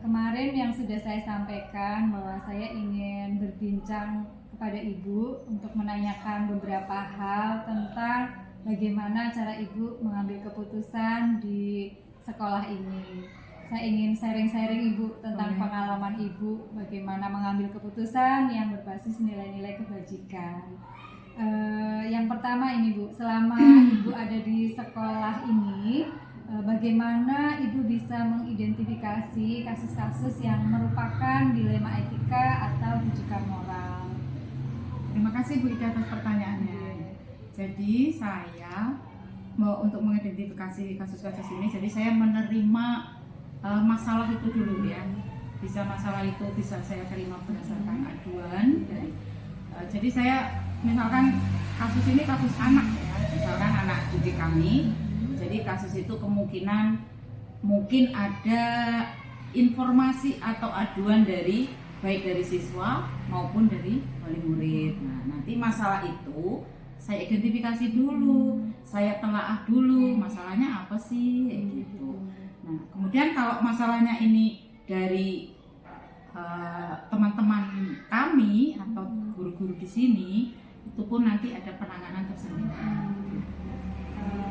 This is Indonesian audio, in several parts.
Kemarin yang sudah saya sampaikan bahwa saya ingin berbincang kepada Ibu untuk menanyakan beberapa hal tentang bagaimana cara Ibu mengambil keputusan di sekolah ini. Saya ingin sharing-sharing Ibu tentang pengalaman Ibu bagaimana mengambil keputusan yang berbasis nilai-nilai kebajikan. Yang pertama ini Bu, selama Ibu ada di sekolah ini, bagaimana Ibu bisa mengidentifikasi kasus-kasus yang merupakan dilema etika atau rujukan moral? Terima kasih Bu Ida atas pertanyaannya. Jadi saya untuk mengidentifikasi kasus-kasus ini, jadi saya menerima masalah itu dulu ya. Masalah itu bisa saya terima berdasarkan aduan. Jadi saya misalkan kasus ini kasus anak ya, misalkan anak didik kami. Jadi kasus itu kemungkinan mungkin ada informasi atau aduan baik dari siswa maupun dari wali murid. Nah, nanti masalah itu saya identifikasi dulu, saya telaah dulu masalahnya apa sih gitu. Nah, kemudian kalau masalahnya ini dari teman-teman kami atau guru-guru di sini, itu pun nanti ada penanganan tersendiri.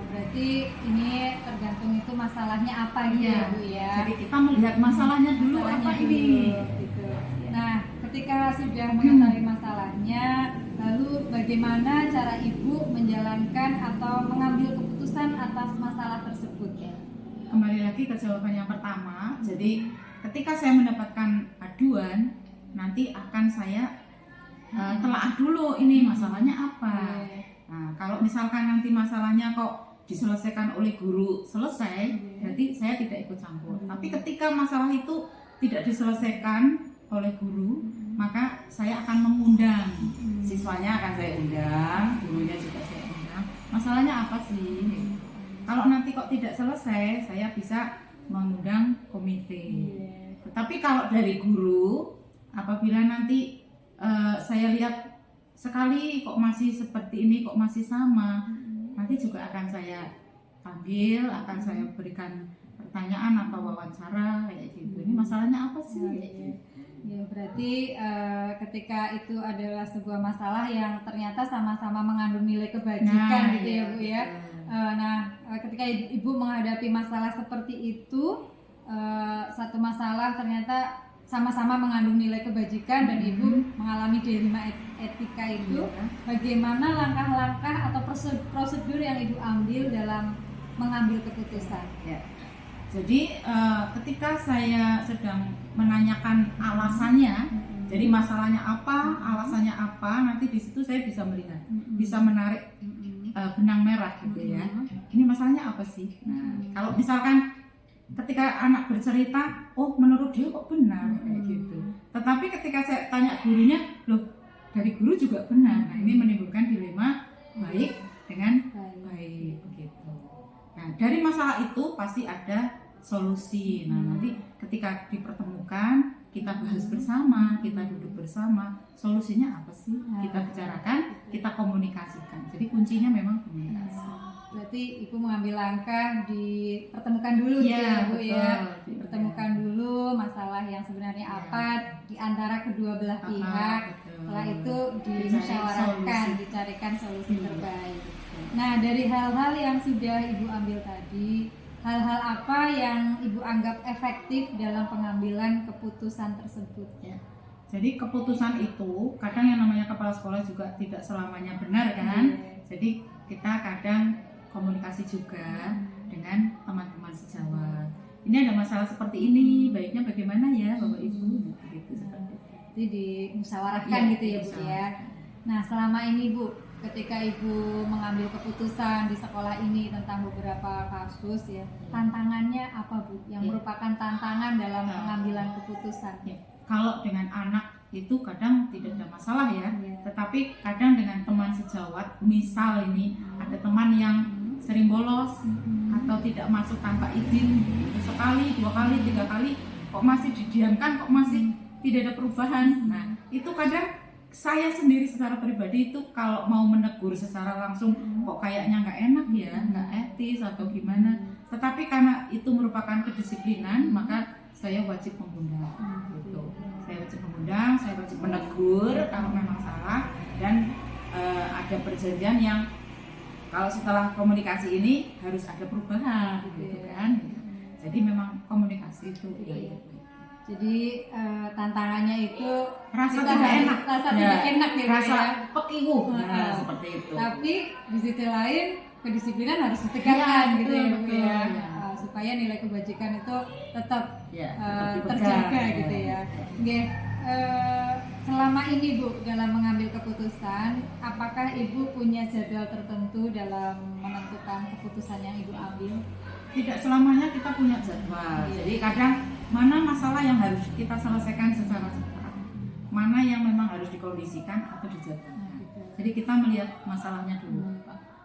Berarti ini tergantung itu masalahnya apa gitu ya Bu ya. Jadi kita melihat masalahnya dulu apa ini. Gitu. Nah, ketika sudah mengetahui masalahnya, lalu bagaimana cara Ibu menjalankan atau mengambil keputusan atas masalah tersebut ya? Kembali lagi ke jawaban yang pertama. Jadi ketika saya mendapatkan aduan, nanti akan saya telaah dulu ini masalahnya apa. Nah, kalau misalkan nanti masalahnya kok diselesaikan oleh guru selesai, berarti saya tidak ikut campur. Tapi ketika masalah itu tidak diselesaikan oleh guru, maka saya akan mengundang siswanya, akan saya undang, gurunya juga saya undang. Masalahnya apa sih? Kalau nanti kok tidak selesai, saya bisa mengundang komite. Tetapi kalau dari guru, apabila nanti saya lihat sekali kok masih seperti ini, kok masih sama, nanti juga akan saya panggil, akan saya berikan pertanyaan atau wawancara kayak gitu. Ini masalahnya apa sih? Ya, berarti ketika itu adalah sebuah masalah yang ternyata sama-sama mengandung nilai kebajikan gitu ya Bu ya. Ketika Ibu menghadapi masalah seperti itu, satu masalah ternyata sama-sama mengandung nilai kebajikan dan Ibu mengalami dilema etika itu, bagaimana langkah-langkah atau prosedur yang Ibu ambil dalam mengambil keputusan? Ya. Jadi ketika saya sedang menanyakan alasannya, jadi masalahnya apa, alasannya apa, nanti di situ saya bisa melihat, bisa menarik benang merah gitu ya. Ini masalahnya apa sih? Nah, kalau misalkan ketika anak bercerita, oh menurut dia kok benar kayak gitu. Tetapi ketika saya tanya gurunya, loh dari guru juga benar. Nah, ini menimbulkan dilema baik dengan baik begitu. Nah, dari masalah itu pasti ada solusi. Nah, nanti ketika dipertemukan, kita bahas bersama, kita duduk bersama, solusinya apa sih? Kita bicarakan, kita komunikasikan. Jadi kuncinya memang komunikasi. Berarti Ibu mengambil langkah dipertemukan dulu ya, Bu betul, ya. Dipertemukan dulu masalah yang sebenarnya apa di antara kedua belah pihak. Setelah itu dimusyawarahkan, dicarikan solusi terbaik. Nah, dari hal-hal yang sudah Ibu ambil tadi, hal-hal apa yang Ibu anggap efektif dalam pengambilan keputusan tersebut ya? Jadi keputusan itu kadang yang namanya kepala sekolah juga tidak selamanya benar kan. Jadi kita kadang komunikasi juga dengan teman-teman sejawat. Ini ada masalah seperti ini, baiknya bagaimana ya Bapak Ibu? Gitu seperti itu. Jadi dimusyawarahkan gitu ya Bu ya. Nah, selama ini Bu, ketika Ibu mengambil keputusan di sekolah ini tentang beberapa kasus ya, tantangannya apa Bu? Yang merupakan tantangan dalam pengambilan keputusan? Kalau dengan anak itu kadang tidak ada masalah ya, tetapi kadang dengan teman sejawat, misal ini ada teman yang sering bolos atau tidak masuk tanpa izin, sekali, 2 kali, 3 kali, kok masih didiamkan, kok masih tidak ada perubahan. Nah, itu kadang saya sendiri secara pribadi itu kalau mau menegur secara langsung kok kayaknya nggak enak ya, nggak etis atau gimana. Tetapi karena itu merupakan kedisiplinan, maka saya wajib mengundang gitu. Saya wajib mengundang, saya wajib menegur kalau memang salah, dan ada perjanjian yang kalau setelah komunikasi ini harus ada perubahan gitu kan. Jadi memang komunikasi itu ya. Jadi tantangannya itu Rasa kita tidak harus- enak, rasa tidak enak ya, Bu, rasa ya. pekiwuh, Heeh. seperti itu. Tapi di sisi lain kedisiplinan harus ditegakkan Iya, gitu ya, Bu, betul, ya. ya. Supaya nilai kebajikan itu tetap Ya, terjaga gitu ya. Oke, selama ini Bu dalam mengambil keputusan, apakah Ibu punya jadwal tertentu dalam menentukan keputusan yang Ibu ambil? Tidak selamanya kita punya jadwal. Iya. Jadi kadang mana masalah yang harus kita selesaikan secara cepat, mana yang memang harus dikondisikan atau dijadwalkan. Gitu. Jadi kita melihat masalahnya dulu.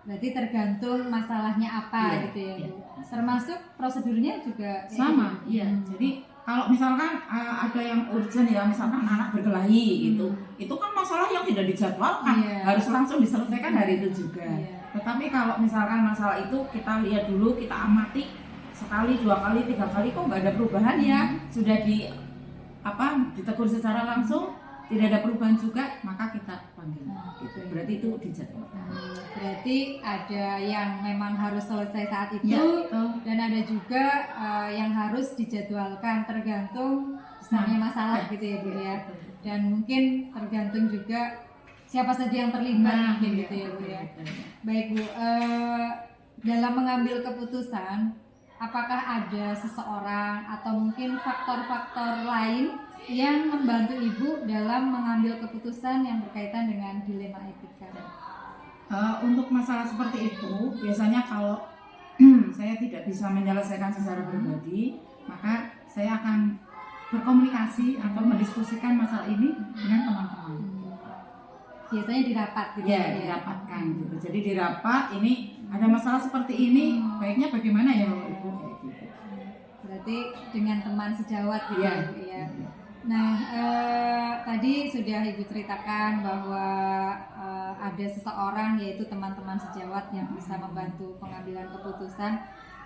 Berarti tergantung masalahnya apa Iya, gitu ya, iya. Bu. Termasuk prosedurnya juga kayak Sama, gitu. iya. Jadi kalau misalkan ada yang urgent ya, misalkan anak berkelahi gitu, itu kan masalah yang tidak dijadwalkan, Iya. harus langsung diselesaikan hari itu juga. Iya. Tetapi kalau misalkan masalah itu kita lihat dulu, kita amati sekali, 2 kali, 3 kali kok nggak ada perubahan ya, sudah ditegur secara langsung, tidak ada perubahan juga, maka kita panggil. Gitu. Berarti itu dijadwalkan. Berarti ada yang memang harus selesai saat itu, Ya, betul. dan ada juga yang harus dijadwalkan tergantung besarnya masalah gitu ya, Bu ya. Dan mungkin tergantung juga siapa saja yang terlibat mungkin gitu ya, Bu ya. Baik, Bu, dalam mengambil keputusan, apakah ada seseorang atau mungkin faktor-faktor lain yang membantu Ibu dalam mengambil keputusan yang berkaitan dengan dilema etika? Untuk masalah seperti itu, biasanya kalau saya tidak bisa menyelesaikan secara pribadi, maka saya akan berkomunikasi atau mendiskusikan masalah ini dengan teman-teman. Biasanya di rapat gitu Ya, dirapatkan gitu. Jadi di rapat ini ada masalah seperti ini, baiknya bagaimana ya Bapak Ibu, kayak gitu. Berarti dengan teman sejawat gitu Iya. ya, Bu ya. Nah, tadi sudah Ibu ceritakan bahwa ada seseorang, yaitu teman-teman sejawat yang bisa membantu pengambilan keputusan.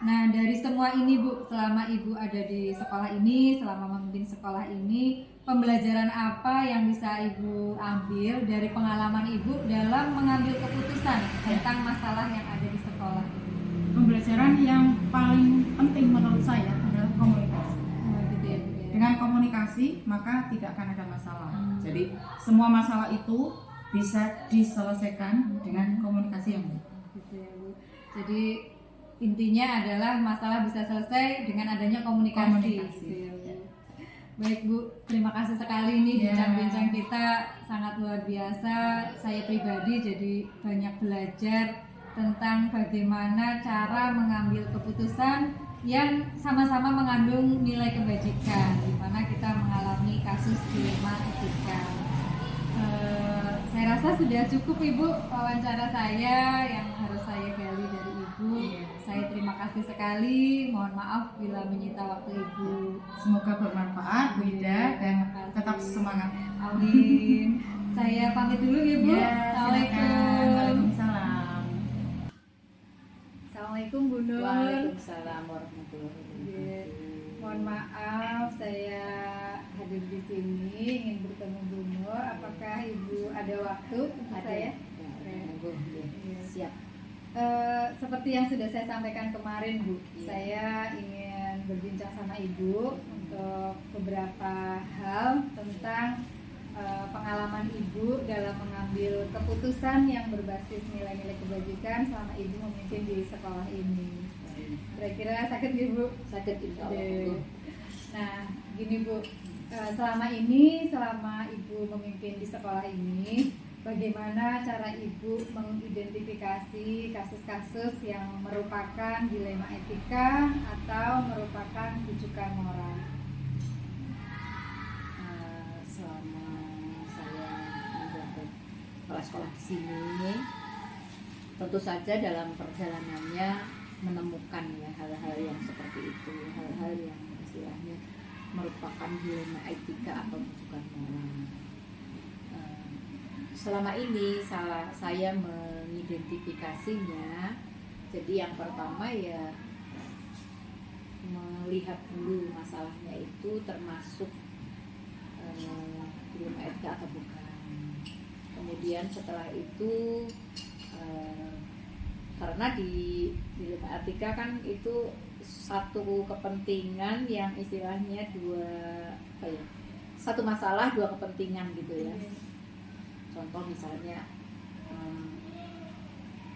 Nah, dari semua ini Bu, selama Ibu ada di sekolah ini, selama memimpin sekolah ini, pembelajaran apa yang bisa Ibu ambil dari pengalaman Ibu dalam mengambil keputusan tentang masalah yang ada di sekolah? Pembelajaran yang paling penting menurut saya adalah komunikasi. Gitu ya, Bu ya. Dengan komunikasi maka tidak akan ada masalah. Jadi semua masalah itu bisa diselesaikan dengan komunikasi yang baik. Gitu ya, Bu. Jadi intinya adalah masalah bisa selesai dengan adanya komunikasi. Komunikasi. Gitu ya, Bu. Baik, Bu, terima kasih sekali nih Ya. bincang-bincang kita sangat luar biasa. Saya pribadi jadi banyak belajar tentang bagaimana cara mengambil keputusan yang sama-sama mengandung nilai kebajikan, di mana kita mengalami kasus dilema etika. Saya rasa sudah cukup Ibu wawancara saya yang harus saya gali dari Ibu. Saya terima kasih sekali. Mohon maaf bila menyita waktu Ibu. Semoga bermanfaat Bu Ida dan Terima kasih. tetap semangat. Amin. Saya pamit dulu ya, Bu. Ya, Assalamualaikum. silakan. Waalaikumsalam. Assalamualaikum Bu Nur. Waalaikumsalam warahmatullahi wabarakatuh. Mohon maaf saya hadir di sini ingin bertemu Bu Nur. Apakah Ibu ada waktu untuk saya? Ya, siap. Seperti yang sudah saya sampaikan kemarin, Bu, saya ingin berbincang sama Ibu untuk beberapa hal tentang pengalaman Ibu dalam mengambil keputusan yang berbasis nilai-nilai kebajikan selama Ibu memimpin di sekolah ini. Kira-kira sakit nggak, Bu? Sakit insya Allah. Oke. Nah, gini Bu, selama Ibu memimpin di sekolah ini, bagaimana cara Ibu mengidentifikasi kasus-kasus yang merupakan dilema etika atau merupakan rujukan moral? Selama saya menjabat kepala sekolah di sini, tentu saja dalam perjalanannya menemukan ya hal-hal yang seperti itu, hal-hal yang istilahnya merupakan dilema etika atau rujukan moral. Selama ini saya mengidentifikasinya. Jadi yang pertama ya melihat dulu masalahnya itu itu termasuk dilema etika atau bukan. Kemudian setelah itu karena di dilema etika kan itu satu kepentingan yang istilahnya satu masalah dua kepentingan gitu ya. Contoh misalnya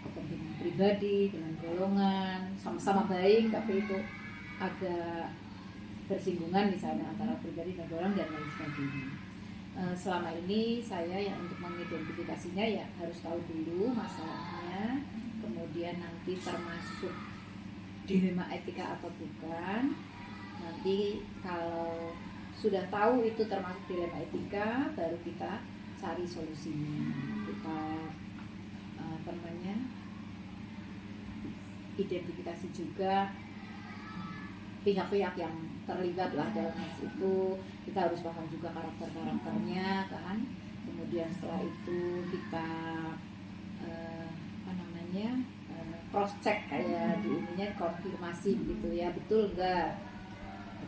kepentingan pribadi dengan golongan sama-sama baik, tapi itu agak bersinggungan misalnya antara pribadi dan golongan dan lain sebagainya. Selama ini saya yang untuk mengidentifikasinya ya harus tahu dulu masalahnya, kemudian nanti termasuk dilema etika atau bukan. Nanti kalau sudah tahu itu termasuk dilema etika, baru kita cari solusinya. Kita identifikasi juga pihak-pihak yang terlibat lah dalam kasus itu. Kita harus paham juga karakternya kan. Kemudian setelah itu kita cross check kayak di ininya, konfirmasi gitu ya, betul enggak.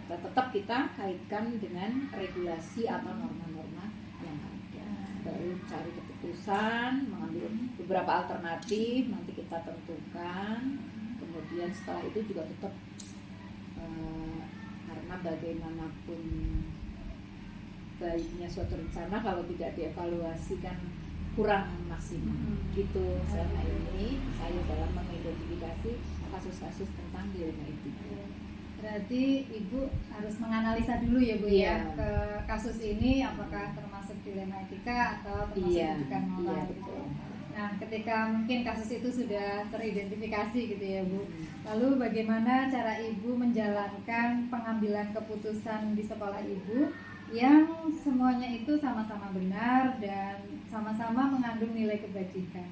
Tetap kita kaitkan dengan regulasi atau norma-norma yang ada. Baru cari keputusan, mengambil beberapa alternatif, nanti kita tentukan. Kemudian setelah itu juga tetap karena bagaimanapun baiknya suatu rencana kalau tidak dievaluasi kan kurang maksimal gitu. Selama ini saya dalam mengidentifikasi kasus-kasus tentang dilema etika. Berarti Ibu harus menganalisa dulu ya Bu ya, Iya. ke kasus ini apakah termasuk dilema etika atau termasuk bukan moral gitu. Nah, ketika mungkin kasus itu sudah teridentifikasi gitu ya Bu, lalu bagaimana cara Ibu menjalankan pengambilan keputusan di sekolah Ibu yang semuanya itu sama-sama benar dan sama-sama mengandung nilai kebajikan?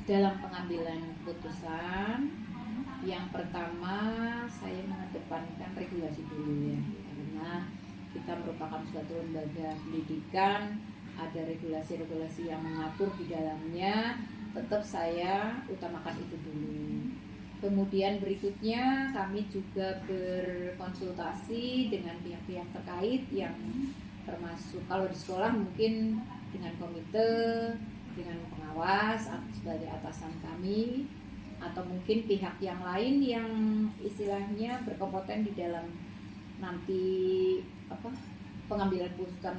Dalam pengambilan keputusan, yang pertama saya mengedepankan regulasi dulu ya, karena kita merupakan suatu lembaga pendidikan, ada regulasi-regulasi yang mengatur di dalamnya, tetap saya utamakan itu dulu. Kemudian berikutnya kami juga berkonsultasi dengan pihak-pihak terkait yang termasuk kalau di sekolah mungkin dengan komite, dengan pengawas sebagai atasan kami, atau mungkin pihak yang lain yang istilahnya berkompeten di dalam nanti pengambilan keputusan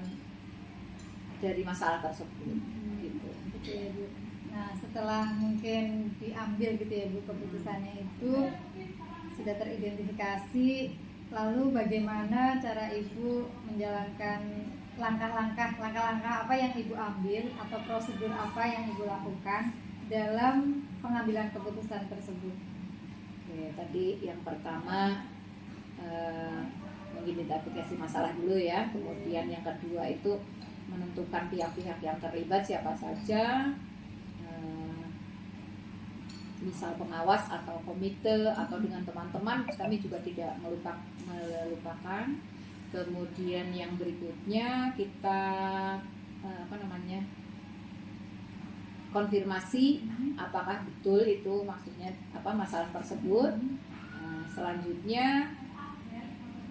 dari masalah tersebut gitu. Gitu ya Bu. Nah, setelah mungkin diambil gitu ya Bu keputusannya itu sudah teridentifikasi, lalu bagaimana cara Ibu menjalankan langkah-langkah apa yang Ibu ambil atau prosedur apa yang Ibu lakukan dalam pengambilan keputusan tersebut? Oke, tadi yang pertama mengidentifikasi masalah dulu ya, kemudian yang kedua itu menentukan pihak-pihak yang terlibat siapa saja, misal pengawas atau komite atau dengan teman-teman, kami juga tidak melupakan. Kemudian yang berikutnya kita konfirmasi apakah betul itu maksudnya masalah tersebut. Selanjutnya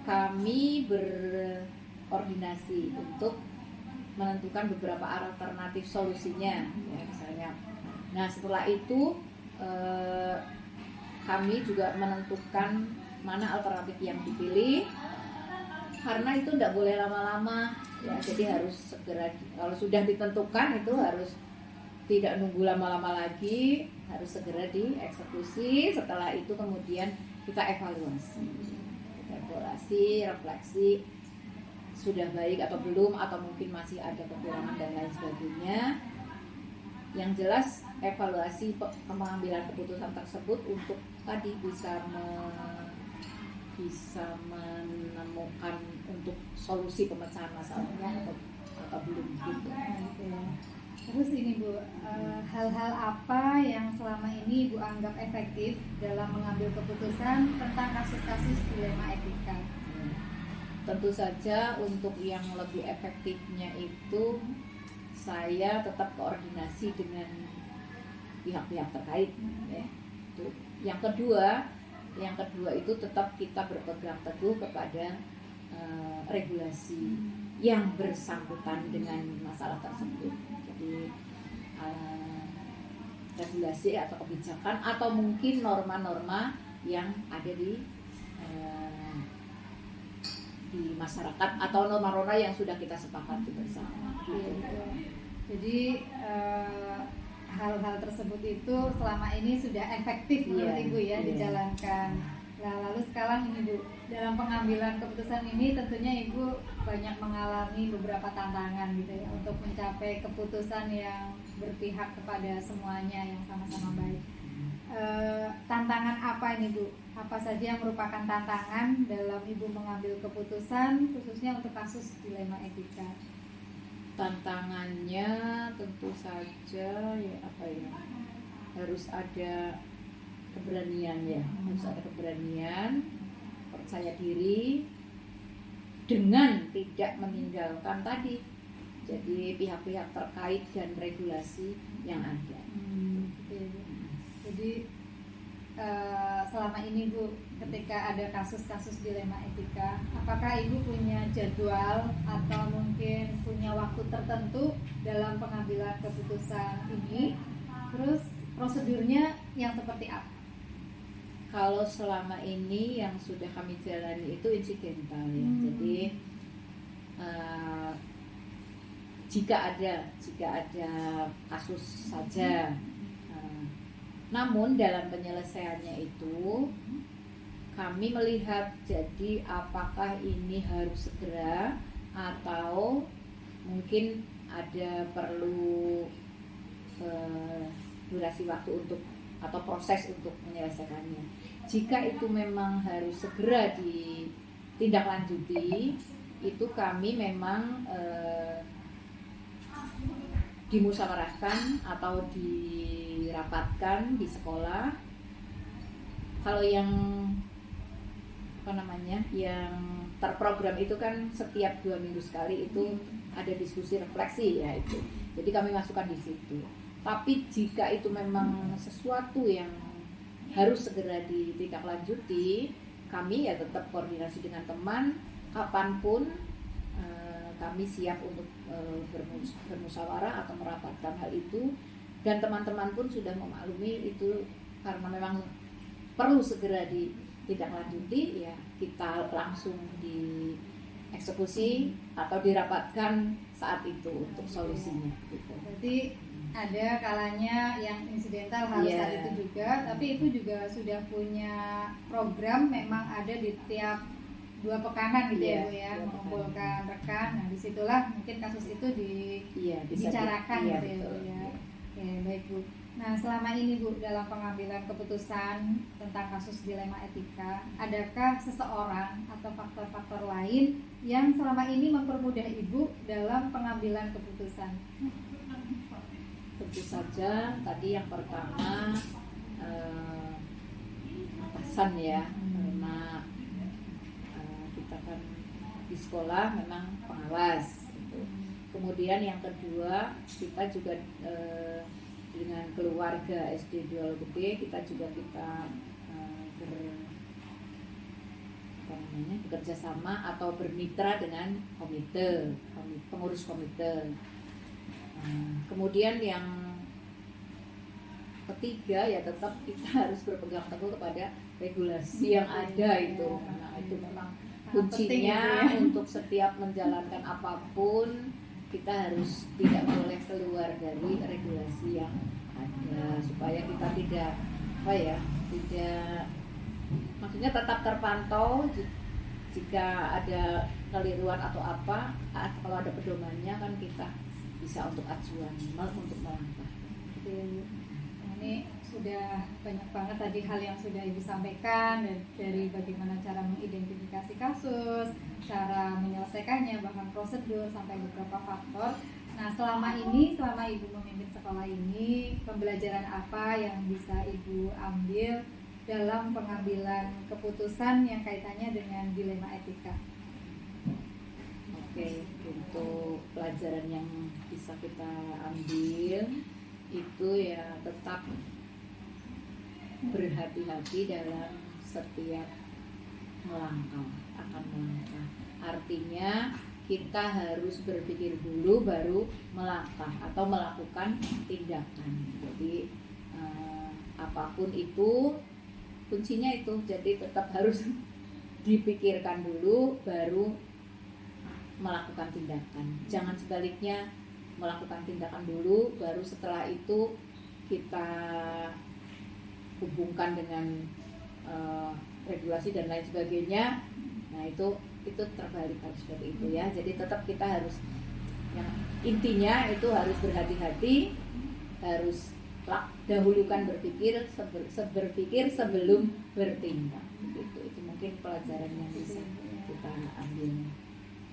kami berkoordinasi untuk menentukan beberapa alternatif solusinya ya, misalnya. Nah, setelah itu kami juga menentukan mana alternatif yang dipilih, karena itu tidak boleh lama-lama ya, jadi harus segera, kalau sudah ditentukan itu harus tidak nunggu lama-lama lagi, harus segera dieksekusi. Setelah itu kemudian kita evaluasi, refleksi sudah baik atau belum, atau mungkin masih ada kekurangan dan lain sebagainya. Yang jelas evaluasi pengambilan keputusan tersebut untuk tadi bisa menemukan untuk solusi pemecahan masalahnya atau belum gitu. Terus ini Bu, hal-hal apa yang selama ini Ibu anggap efektif dalam mengambil keputusan tentang kasus-kasus dilema etika? Tentu saja untuk yang lebih efektifnya itu saya tetap koordinasi dengan pihak-pihak terkait ya. Yang kedua, yang kedua itu tetap kita berpegang teguh kepada regulasi yang bersangkutan dengan masalah tersebut. Jadi regulasi atau kebijakan atau mungkin norma-norma yang ada di masyarakat atau norma-norma yang sudah kita sepakati bersama. Gitu. Jadi hal-hal tersebut itu selama ini sudah efektif menurut Ibu ya dijalankan. Nah, lalu sekarang ini Bu, dalam pengambilan keputusan ini tentunya Ibu banyak mengalami beberapa tantangan gitu ya untuk mencapai keputusan yang berpihak kepada semuanya yang sama-sama baik. Tantangan apa ini Bu? Apa saja yang merupakan tantangan dalam Ibu mengambil keputusan khususnya untuk kasus dilema etika? Tantangannya tentu saja ya harus ada keberanian ya, harus ada keberanian, percaya diri dengan tidak meninggalkan tadi jadi pihak-pihak terkait dan regulasi yang ada. Jadi selama ini Bu, ketika ada kasus-kasus dilema etika, apakah Ibu punya jadwal atau mungkin punya waktu tertentu dalam pengambilan keputusan ini? Terus prosedurnya yang seperti apa? Kalau selama ini yang sudah kami jalani itu insidental ya. Jadi jika ada kasus saja. Namun dalam penyelesaiannya itu kami melihat jadi apakah ini harus segera atau mungkin ada perlu durasi waktu untuk atau proses untuk menyelesaikannya. Jika itu memang harus segera ditindaklanjuti, itu kami memang dimusyawarahkan atau dirapatkan di sekolah. Kalau yang yang terprogram itu kan setiap 2 minggu sekali itu ada diskusi refleksi ya itu. Jadi kami masukkan di situ. Tapi jika itu memang sesuatu yang harus segera ditindaklanjuti, kami ya tetap koordinasi dengan teman kapanpun kami siap untuk bermusyawarah atau merapatkan hal itu, dan teman-teman pun sudah memaklumi itu karena memang perlu segera ditindaklanjuti ya kita langsung dieksekusi atau dirapatkan saat itu untuk solusinya gitu. Berarti ada kalanya yang insidental harus saat itu juga, tapi itu juga sudah punya program memang ada di tiap 2 pekanan gitu ya Bu ya, mengumpulkan rekan. Nah disitulah mungkin kasus itu dibicarakan gitu ya Bu ya. Oke, baik Bu. Nah selama ini Bu dalam pengambilan keputusan tentang kasus dilema etika, adakah seseorang atau faktor-faktor lain yang selama ini mempermudah Ibu dalam pengambilan keputusan? Tentu saja tadi yang pertama atasan ya, karena kita kan di sekolah memang pengawas gitu. Kemudian yang kedua kita juga dengan keluarga SD Dual Gede kita bekerja sama atau bermitra dengan pengurus komite. Kemudian yang ketiga ya tetap kita harus berpegang teguh kepada regulasi yang ada itu. Nah, itu memang kuncinya untuk setiap menjalankan apapun kita harus tidak boleh keluar dari regulasi yang ada supaya kita tidak maksudnya tetap terpantau jika ada keliruan atau apa, kalau ada pedomannya kan kita bisa untuk acuan untuk melangkah. Ini sudah banyak banget tadi hal yang sudah Ibu sampaikan, dari bagaimana cara mengidentifikasi kasus, cara menyelesaikannya, bahkan prosedur sampai beberapa faktor. Nah selama Ibu memimpin sekolah ini, pembelajaran apa yang bisa Ibu ambil dalam pengambilan keputusan yang kaitannya dengan dilema etika? Oke, untuk pelajaran yang bisa kita ambil itu ya tetap berhati-hati dalam setiap akan melangkah. Artinya kita harus berpikir dulu baru melangkah atau melakukan tindakan. Jadi apapun itu kuncinya itu, jadi tetap harus dipikirkan dulu baru melakukan tindakan. Jangan sebaliknya, melakukan tindakan dulu baru setelah itu kita hubungkan dengan regulasi dan lain sebagainya. Nah itu terbalik, harus seperti itu ya. Jadi tetap kita harus, yang intinya itu harus berhati-hati, harus dahulukan berpikir sebelum bertindak. Itu mungkin pelajaran yang bisa kita ambil.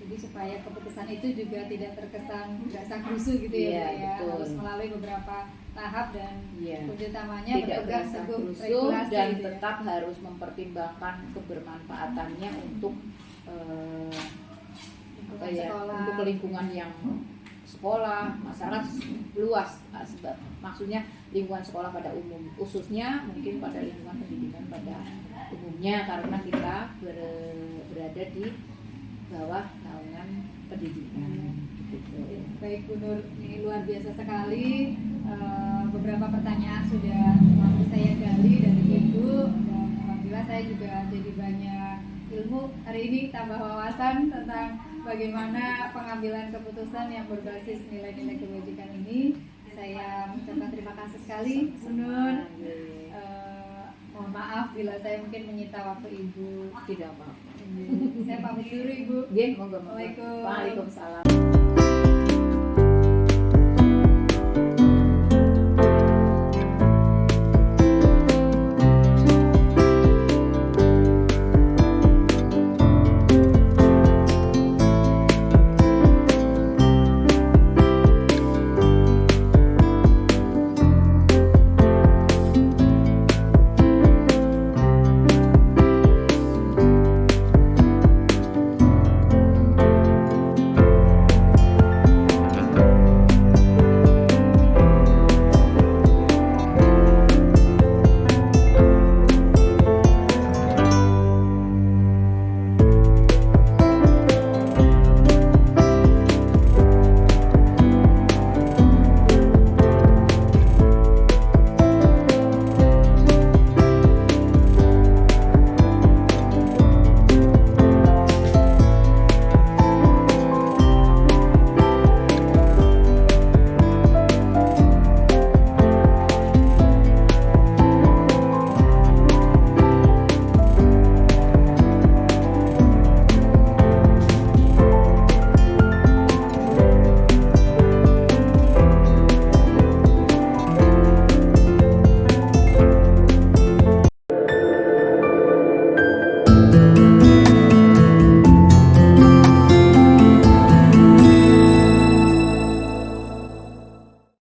Jadi supaya keputusan itu juga tidak terkesan gasak-rusuh gitu ya, Iya, Bu, ya. betul. Harus melalui beberapa tahap dan Iya. kunci utamanya Tidak berpegang teguh rusuh regulasi dan gitu ya. tetap harus mempertimbangkan kebermanfaatannya untuk Lingkungan sekolah. untuk lingkungan yang sekolah, masyarakat luas, maksudnya lingkungan sekolah pada umum, khususnya mungkin pada lingkungan pendidikan pada umumnya, karena kita berada di bawah naungan pendidikan. Gitu. Baik Bu Nur, ini luar biasa sekali. Beberapa pertanyaan sudah mampu saya gali dari Ibu, dan alhamdulillah saya juga jadi banyak ilmu hari ini, tambah wawasan tentang bagaimana pengambilan keputusan yang berbasis nilai-nilai kebajikan ini. Saya mengucapkan terima kasih sekali Bu Nur. Mohon maaf bila saya mungkin menyita waktu Ibu. Tidak apa-apa. Saya pamit dulu Ibu. Nggih, monggo. Waalaikumsalam. Waalaikumsalam.